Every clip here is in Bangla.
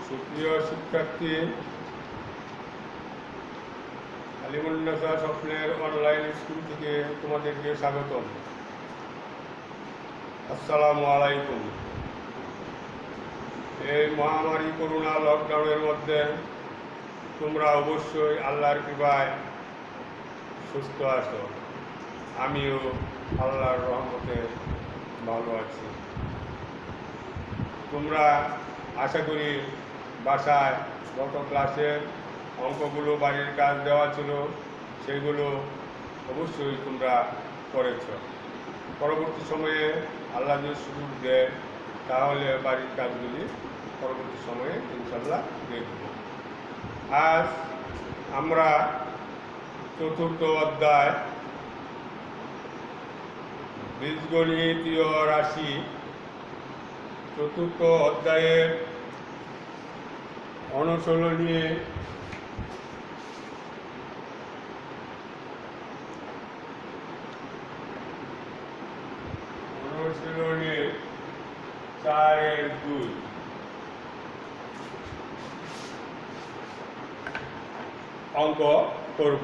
সুপ্রিয় শিক্ষার্থী, আলিমুন্নেসা স্বপ্নের অনলাইন স্কুল থেকে তোমাদেরকে স্বাগতম। আসসালামু আলাইকুম। এই মহামারী করোনা লকডাউনের মধ্যে তোমরা অবশ্যই আল্লাহর কৃপায় সুস্থ আছো। আমিও আল্লাহর রহমতে ভালো আছি। তোমরা আশা করি বাসায় গত ক্লাসের অঙ্কগুলো বাড়ির কাজ দেওয়া ছিল, সেগুলো অবশ্যই তোমরা করেছ। পরবর্তী সময়ে আল্লাহ যদি সুযোগ দেয় তাহলে বাড়ির কাজগুলি পরবর্তী সময়ে ইনশাল্লাহ দেখব। আজ আমরা চতুর্থ অধ্যায় বীজগণিতীয় রাশি চতুর্থ অধ্যায়ের অনুশীলনী অনুশীলনী 4-2 অঙ্ক করব।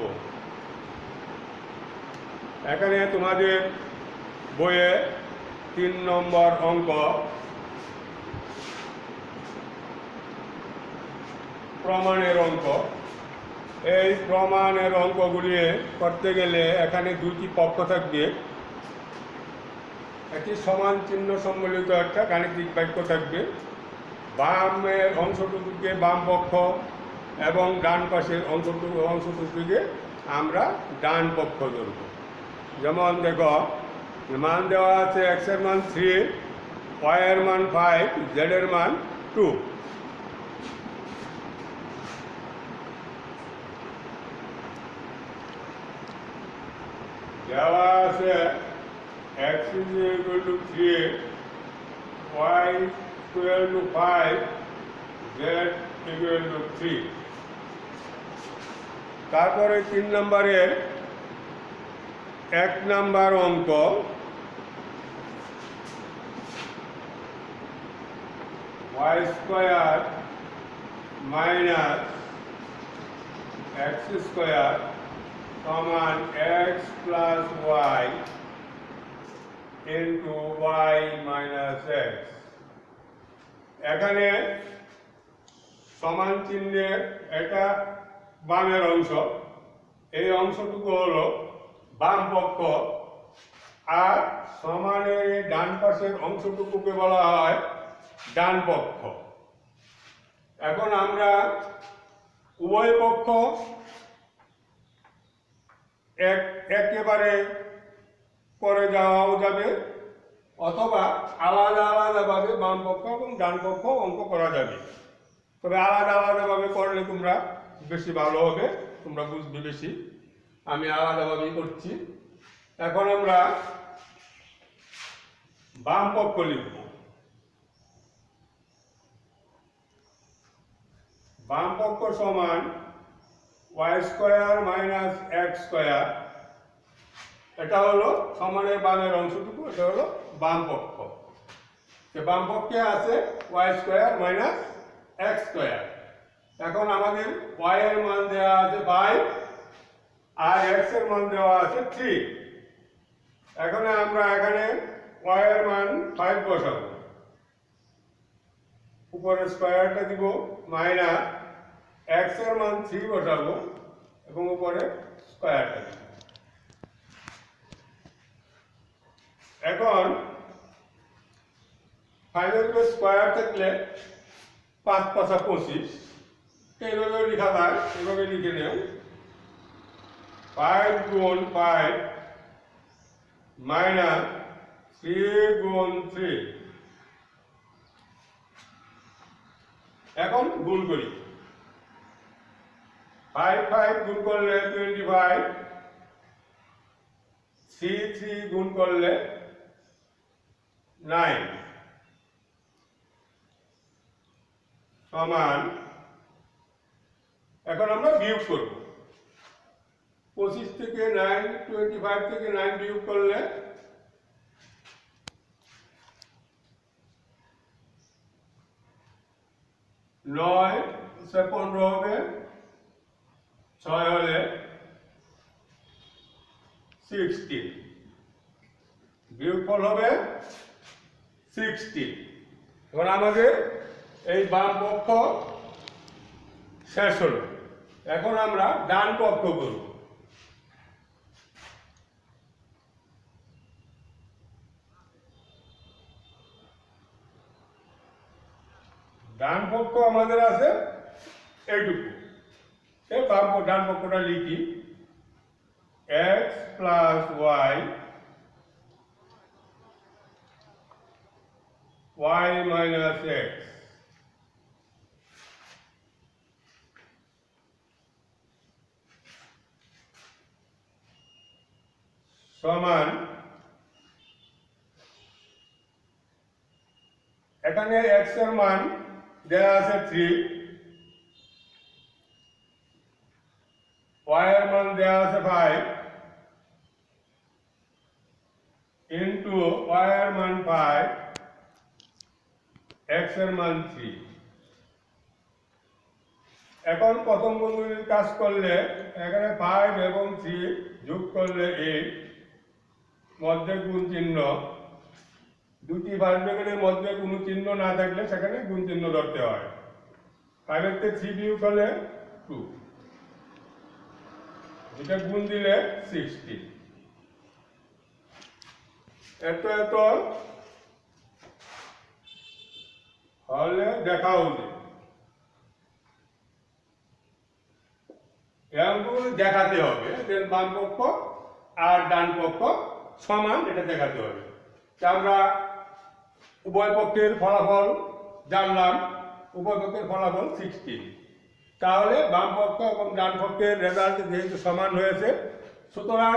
এখানে তোমাদের বইয়ে 3 নম্বর অঙ্ক প্রমাণের অঙ্ক। এই প্রমাণের অঙ্কগুলি করতে গেলে এখানে দুটি পক্ষ থাকবে, একটি সমান চিহ্ন সম্বলিত একটা গাণিতিক বাক্য থাকবে। বামের অংশটুকুকে বাম পক্ষ এবং ডান পাশের অংশটুকুকে আমরা ডান পক্ষ ধরব। যেমন দেখো, মান দেওয়া আছে x এর মান 3, y এর মান 5, z এর মান 2। দেওয়া আছে x = 3, y = 5, z = 3। তারপরে 3 নম্বরের 1 নম্বর অঙ্ক, y² - x² সমান x + y * y - x। এখানে সমান চিহ্নের এটা বামের অংশ, এই অংশটুকু হলো বাম পক্ষ, আর সমানের ডান পাশের অংশটুকুকে বলা হয় ডান পক্ষ। এখন আমরা উভয় পক্ষ একেবারে করে যাওয়াও যাবে, অথবা আলাদা আলাদাভাবে বাম পক্ষ এবং ডান পক্ষ অঙ্ক করা যাবে। তবে আলাদা আলাদাভাবে করলে তোমরা বেশি ভালো হবে, তোমরা বুঝবে বেশি। আমি আলাদাভাবেই করছি। এখন আমরা বাম পক্ষ লিখব। বাম পক্ষ সমান y² - x²। এটা হলো সমানের বামের অংশটুকু, এটা হলো বাম পক্ষ। বাম পক্ষে আছে y² - x²। এখন আমাদের y এর মান দেওয়া আছে 5 আর x এর মান দেওয়া আছে 3। এখন আমরা এখানে y এর মান 5 বসাবো, উপরে স্কয়ারটা দিব, মাইনাস x এর মান 3 বসাবো এবং উপরে স্কয়ারটা দিব। এখন 5 এর স্কয়ার থাকলে 5 × 5 = 25। এইভাবে লেখা যায়, এভাবে লিখে নেও। 5 × 5 মাইনাস 3 × 3। এখন গুণ করি। 5 গুণ করলে 25, 3 গুণ করলে 9 সমান। এখন আমরা বিয়োগ করব। 25 থেকে 9, 25 থেকে 9 বিয়োগ করলে 9 9 সে 15 হবে, 6 হলে 16, বিয়োগফল হবে 16। এখন আমাদের এই বাম পক্ষ শেষ হলো। এখন আমরা ডান পক্ষ করব। ডান পক্ষ আমাদের আছে এইটুকু। ডান পক্ষটা লিখি x plus y minus x সমান, এখানে x এর মান দেওয়া আছে 3, y এর মান দেওয়া আছে 5 ইন্টু y এর মান 5, x এর মান 3। এখন প্রথম বন্ধনীর কাজ করলে এখানে 5 এবং 3 যোগ করলে 8, মধ্যে গুণ চিহ্ন, দুটি ভাজবেগের মধ্যে কোনো চিহ্ন না থাকলে সেখানে গুণ চিহ্ন ধরতে হয়। 5 এর থেকে 3 বিয়োগ হলে 2, এটা গুণ দিলে 16। এত এত হলে দেখা উচিত, এরকম দেখাতে হবে যে বাম পক্ষ আর ডান পক্ষ সমান, এটা দেখাতে হবে। আমরা উভয় পক্ষের ফলাফল জানলাম, উভয় পক্ষের ফলাফল 16। তাহলে বাম পক্ষ এবং ডান পক্ষের রেজাল্ট যেহেতু সমান হয়েছে, সুতরাং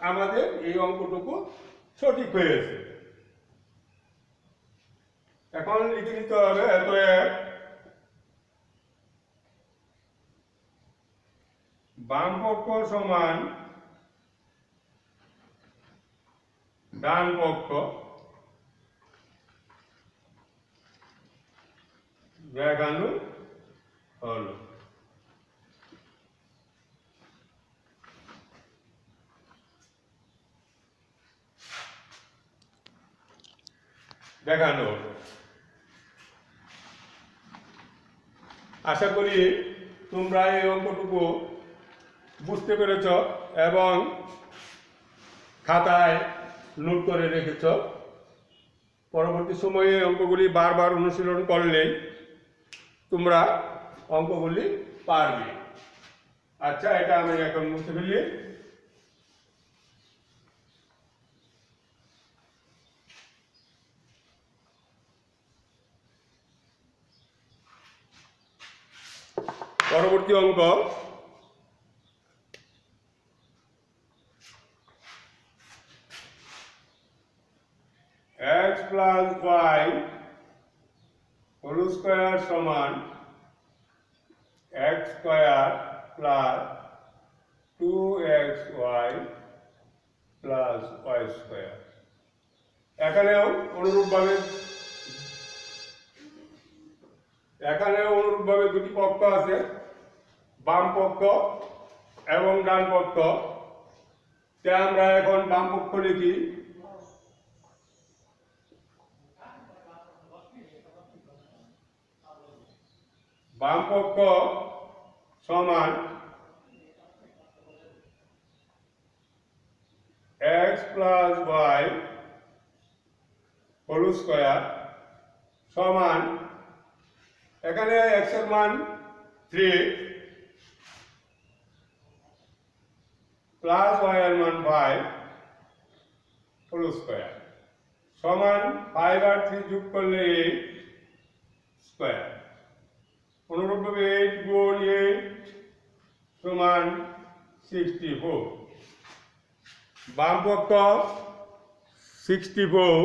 আমাদের এই অঙ্কটুকু সঠিক হয়েছে। এখন লিখে নিতে হবে অতএব বাম পক্ষ সমান ডান পক্ষ দেখানো হলো। দেখানো হলো। আশা করি তোমরা এই অঙ্কটুকু বুঝতে পেরেছ এবং খাতায় নোট করে রেখেছ। পরবর্তী সময়ে অঙ্কগুলি বারবার অনুশীলন করলেই তোমরা অঙ্কগুলি পারবে। আচ্ছা, এটা আমি এখন মুছে ফেলি। পরবর্তী অঙ্ক x plus y whole square সমান x square plus 2xy plus y square. এখানেও অনুরূপভাবে দুটি পক্ষ আছে, বাম পক্ষ এবং ডান পক্ষ। আমরা এখন বাম পক্ষ লিখি বাম পক্ষ সমান x plus y whole square সমান, এখানে x এর মান 3 প্লাস y এর মান 5 হোল স্কয়ার সমান 5 আর 3 যোগ করলে 8 স্কয়ার। অনুরূপভাবে 8 গুণ 8 সমান 64। বাম পক্ষ 64,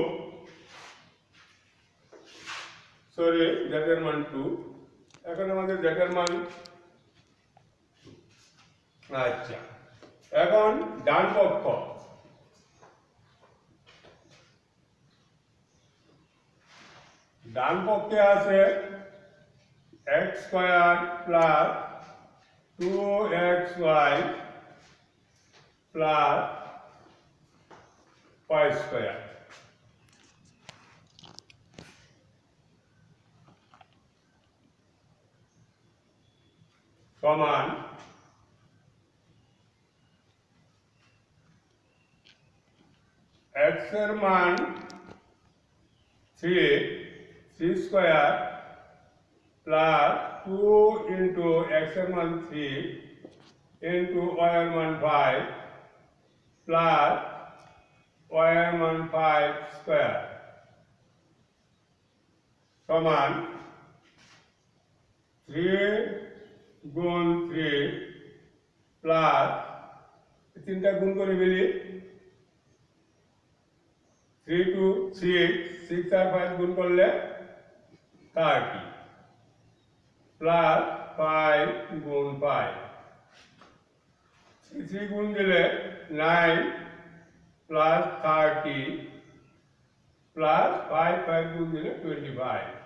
সরি জেটের মান 2, এখন আমাদের জেটের মান। আচ্ছা, এখন ডান পক্ষ ডান পক্ষে আছে x square plus 2xy plus y square সমান x এর মান 3 স্কয়ার প্লাস 2 ইন্টু x এর মান 3 ইন্টু y এর মান 5 প্লাস y এর মান 5 স্কয়ার সমান 3 গুণ 3 প্লাস তিনটা গুণ করে ফেলি 3 টু 6 6 আর 5 গুণ করলে 30 প্লাস 5 গুণ 5 3 গুণ দিলে 9 প্লাস 30 প্লাস 5 গুণ দিলে 25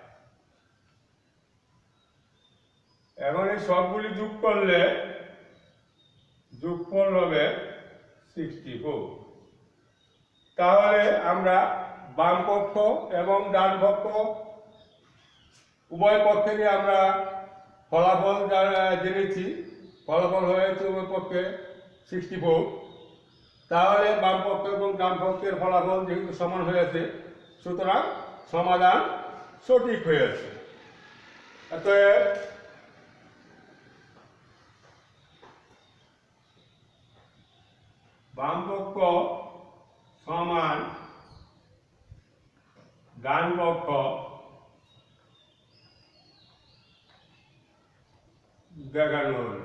এখন এই সবগুলি যোগ করলে যোগফল হবে 64 তাহলে আমরা বাম পক্ষ এবং ডান পক্ষ উভয় পক্ষেরই আমরা ফলাফল জেনেছি ফলাফল হয়েছে উভয় পক্ষে 64 তাহলে বাম পক্ষ এবং ডান পক্ষের ফলাফল যেহেতু সমান হয়েছে সুতরাং সমাধান সঠিক হয়েছে অতএব বাম পক্ষ সমান ডান পক্ষ দেখানো হলো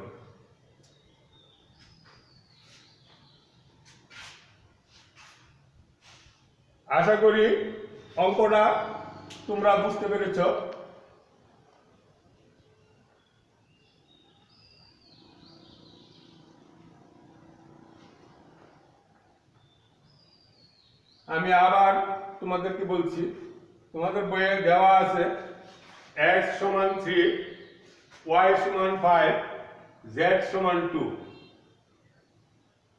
আশা করি অঙ্কটা তোমরা বুঝতে পেরেছ আমি আবার তোমাদেরকে বলছি তোমাদের বইয়ে দেওয়া আছে x সমান 3 y সমান 5 z সমান 2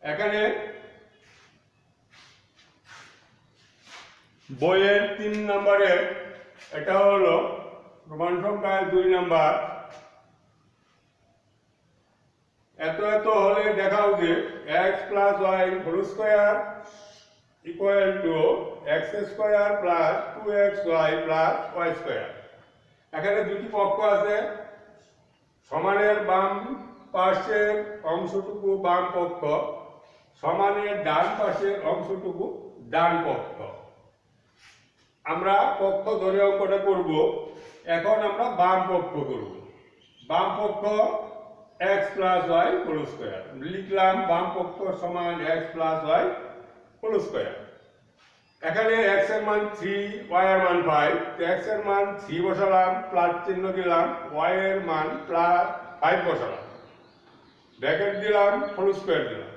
এখানে বইয়ের 3 নম্বরে এটা হলো প্রমাণ সংখ্যায় 2 নম্বর এত এত হলে দেখাও যে x plus y whole square equal to x square plus 2xy plus y square এখানে দুটি পক্ষ আছে সমানের বাম পাশের অংশটুকু বাম পক্ষ সমানের ডান পাশের অংশটুকু ডান পক্ষ আমরা পক্ষ ধরে অঙ্কটা করব এখন আমরা বাম পক্ষ করব বাম পক্ষ x plus y whole square লিখলাম বাম পক্ষ সমান x plus y whole square এখানে x এর মান 3 y এর মান 5 তো x এর মান 3 বসালাম প্লাস চিহ্ন দিলাম y এর মান প্লাস 5 বসালাম ব্র্যাকেট দিলাম হোল স্কয়ার দিলাম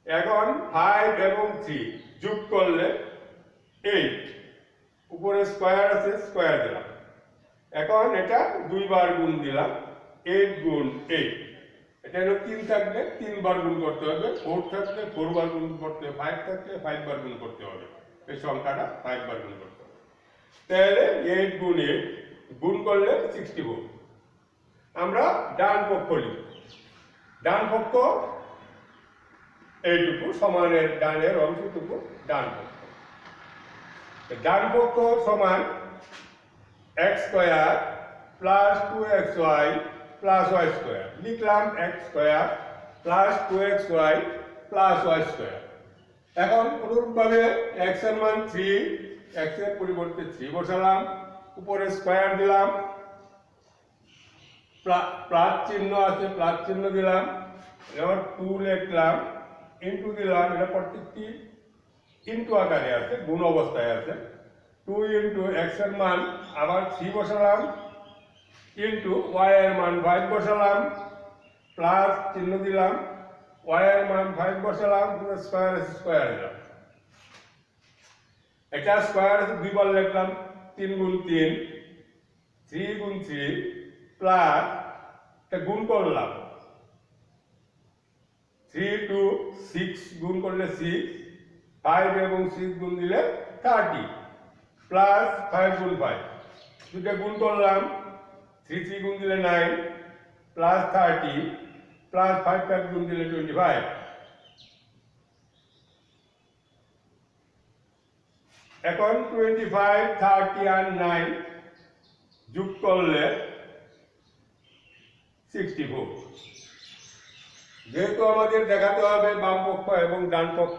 এখন 5 এবং 3 যোগ করলে 8 উপরে স্কয়ার আছে স্কয়ার দিলাম এখন এটা দুইবার গুণ দিলাম 8 গুণ 8 এটা হলো 3 থাকলে 3 বার গুণ করতে হবে 4 থাকলে 4 বার গুণ করতে হবে 5 থাকলে 5 বার গুণ করতে হবে এই সংখ্যাটা 5 বার গুণ করতে হবে তাহলে 8 গুণ 8 গুণ করলে 64 আমরা ডান পক্ষ লিখব ডান পক্ষ এইটুকু সমানের ডানের অংশটুকু ডান পক্ষ ডান পক্ষ সমান x square plus 2xy plus y square লিখলাম x square plus 2xy plus y square এখন অনুরূপভাবে x এর মান 3 x এর পরিবর্তে 3 বসালাম উপরে স্কয়ার দিলাম প্লাস চিহ্ন আছে প্লাস চিহ্ন দিলাম এবার 2 লিখলাম ইনটু দিলাম এটা প্রত্যেকটি ইনটু আকারে আছে গুণ অবস্থায় আছে 2 ইনটু x এর মান আবার 3 বসালাম ইনটু y এর মান 5 বসালাম প্লাস চিহ্ন দিলাম y এর মান 5 বসালাম স্কয়ার আছে স্কয়ার দিলাম এটা স্কয়ার আছে দুইবার লিখলাম 3 গুণ 3 3 গুণ 3 প্লাস এটা গুণ করলাম 3 টু 6 গুণ করলে 6 5 এবং 6 গুণ দিলে 30 প্লাস 5 গুণ 5 দুটো গুণ করলাম 3 3 গুণ দিলে 9 প্লাস 30 প্লাস 5 5 গুণ দিলে 25 এখন 25 30 আর 9 যোগ করলে 64 যেহেতু আমাদের দেখাতে হবে বাম পক্ষ এবং ডান পক্ষ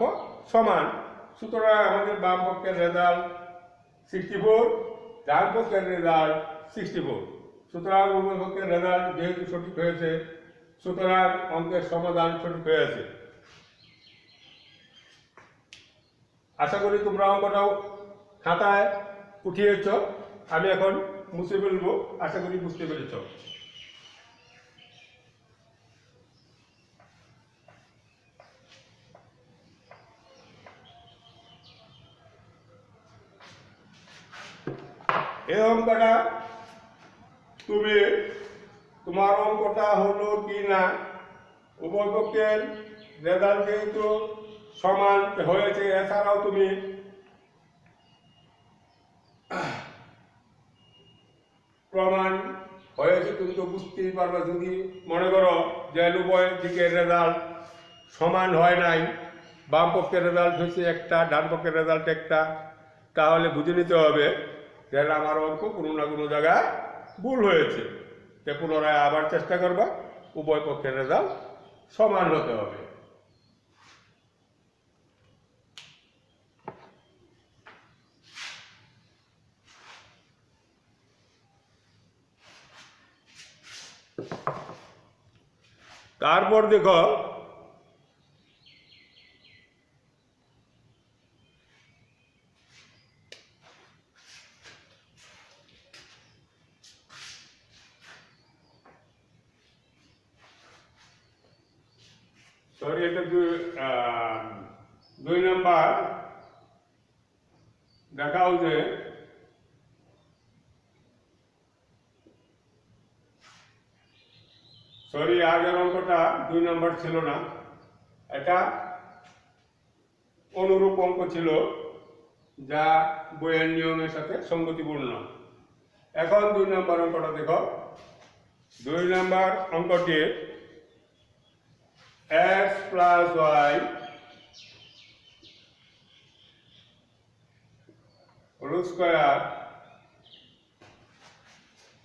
সমান সুতরাং আমাদের বাম পক্ষের রেজাল্ট 64 ডান পক্ষের রেজাল্ট 64 সুতরাং উভয় পক্ষের রেজাল্ট যেহেতু সঠিক হয়েছে সুতরাং অঙ্কের সমাধান সঠিক হয়েছে। আশা করি তোমরা অঙ্কটাও খাতায় উঠিয়েছ, আমি এখন মুছে ফেলবো, আশা করি বুঝতে পেরেছ। এই অঙ্কটা তুমি তোমার অঙ্কটা হলো কি না উভয় পক্ষের রেজাল্ট যেহেতু সমান হয়েছে, এছাড়াও তুমি প্রমাণ হয়েছে তুমি তো বুঝতেই পারবে। যদি মনে করো যে উভয় দিকের রেজাল্ট সমান হয় নাই, বাম পক্ষের রেজাল্ট হয়েছে একটা, ডান পক্ষের রেজাল্ট একটা, তাহলে বুঝে নিতে হবে যে আমার অঙ্ক কোনো না কোনো জায়গায় ভুল হয়েছে। তে পুনরায় আবার চেষ্টা করবা, উভয় পক্ষের রেজাল্ট সমান হতে হবে। তারপর দেখো এটা 2 নাম্বার দেখাও যে আগের অঙ্কটা 2 নাম্বার ছিল না, এটা অনুরূপ অঙ্ক ছিল যা বইয়ের নিয়মের সাথে সঙ্গতিপূর্ণ। এখন 2 নাম্বার অঙ্কটা দেখো। 2 নাম্বার অঙ্কটি x plus y whole square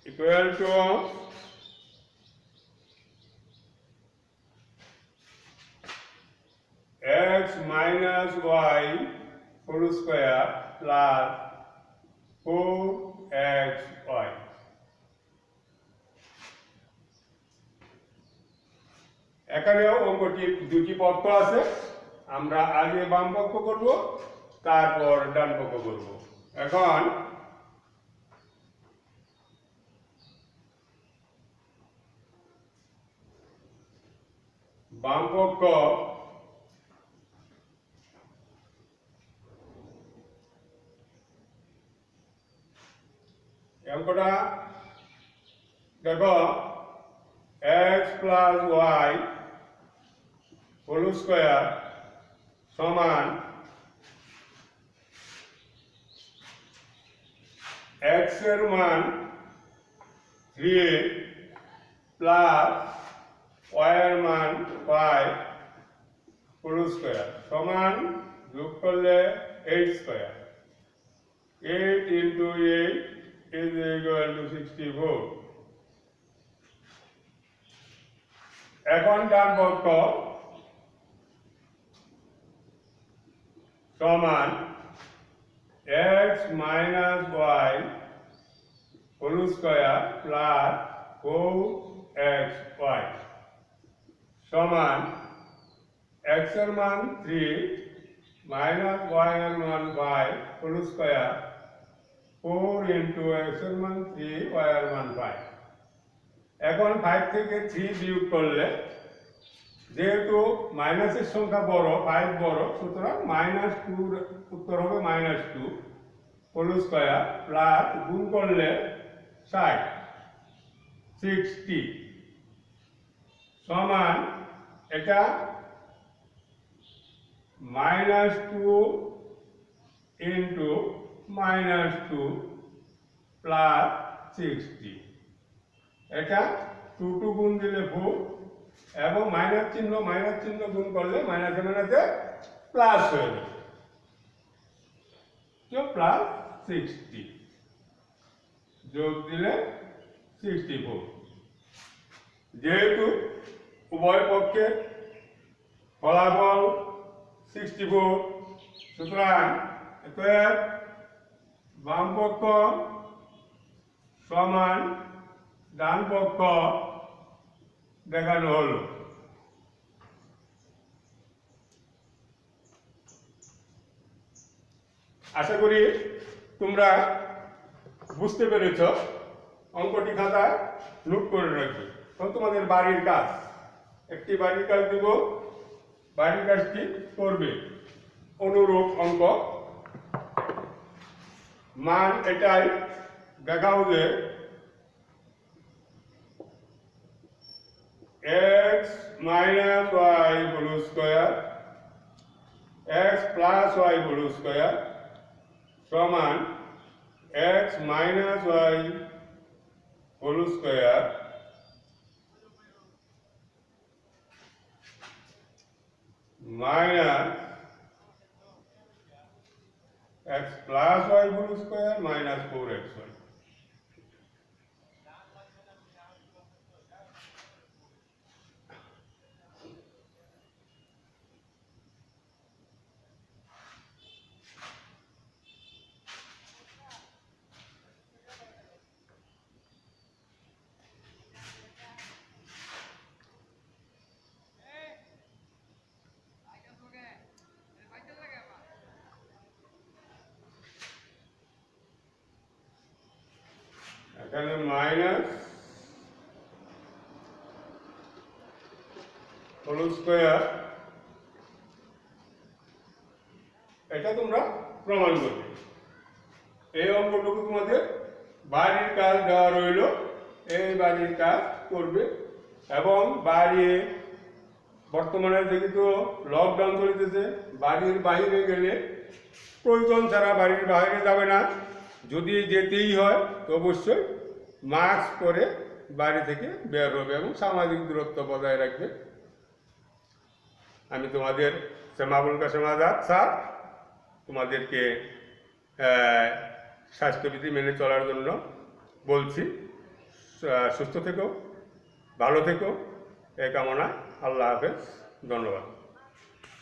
equal to x minus y whole square plus 4xy। এখানেও অঙ্কটি দুটি পক্ষ আছে, আমরা আগে বাম পক্ষ করব তারপর ডান পক্ষ করব। এখন বাম পক্ষ অঙ্কটা দেখো x plus y whole square সমান x এর মান 3 প্লাস y এর মান 5 whole square সমান যোগ করলে 8 square. 8 into 8 is equal to 64। এখন ডান পক্ষ সমান x minus y whole square plus 4xy সমান x এর মান 3 minus y এর মান 5 whole square 4 into x এর মান 3 y এর মান 5। এখন 5 থেকে 3 বিয়োগ করলে যেহেতু মাইনাসের সংখ্যা বড় 5 বড় সুতরাং -2 উত্তর হবে -2 হোল স্কয়ার প্লাস গুণ করলে 60 সমান এটা -2 ইন্টু -2 প্লাস 60 এটা 2 গুণ দিলে 4 এবং মাইনাস চিহ্ন গুণ করলে মাইনাসে মাইনাসে প্লাস হয়ে যাবে তো প্লাস 60 যোগ দিলে 64 যেহেতু উভয় পক্ষে ফলাফল 64 সুতরাং অতএব বাম পক্ষ সমান ডান পক্ষ দেখানো হলো। আশা করি তোমরা বুঝতে পেরেছ। অঙ্কটি খাতায় নোট করে রাখবে। তখন তোমাদের বাড়ির কাজ, একটি বাড়ির কাজ দেব, বাড়ির কাজটি করবে। অনুরূপ অঙ্ক মান এটাই দেখাও যে x minus y whole square x plus y whole square সমান x minus y whole square minus x plus y whole square minus 4xy। এখানে মাইনাস হোল স্কয়ার, এটা তোমরা প্রমাণ করবে। এই অঙ্কটুকু তোমাদের বাড়ির কাজ দেওয়া রইল, এই বাড়ির কাজ করবে। এবং বাড়ি বর্তমানে দেখি তো লকডাউন চলতেছে, বাড়ির বাইরে গেলে প্রয়োজন ছাড়া বাড়ির বাইরে যাবে না। যদি যেতেই হয় তো অবশ্যই মাস্ক পরে বাড়ি থেকে বের হবে এবং সামাজিক দূরত্ব বজায় রাখবে। আমি তোমাদের সেমাবুল কাসেম আজাদ স্যার তোমাদেরকে স্বাস্থ্যবিধি মেনে চলার জন্য বলছি। সুস্থ থেকো, ভালো থেকো, এই কামনা। আল্লাহ হাফেজ, ধন্যবাদ।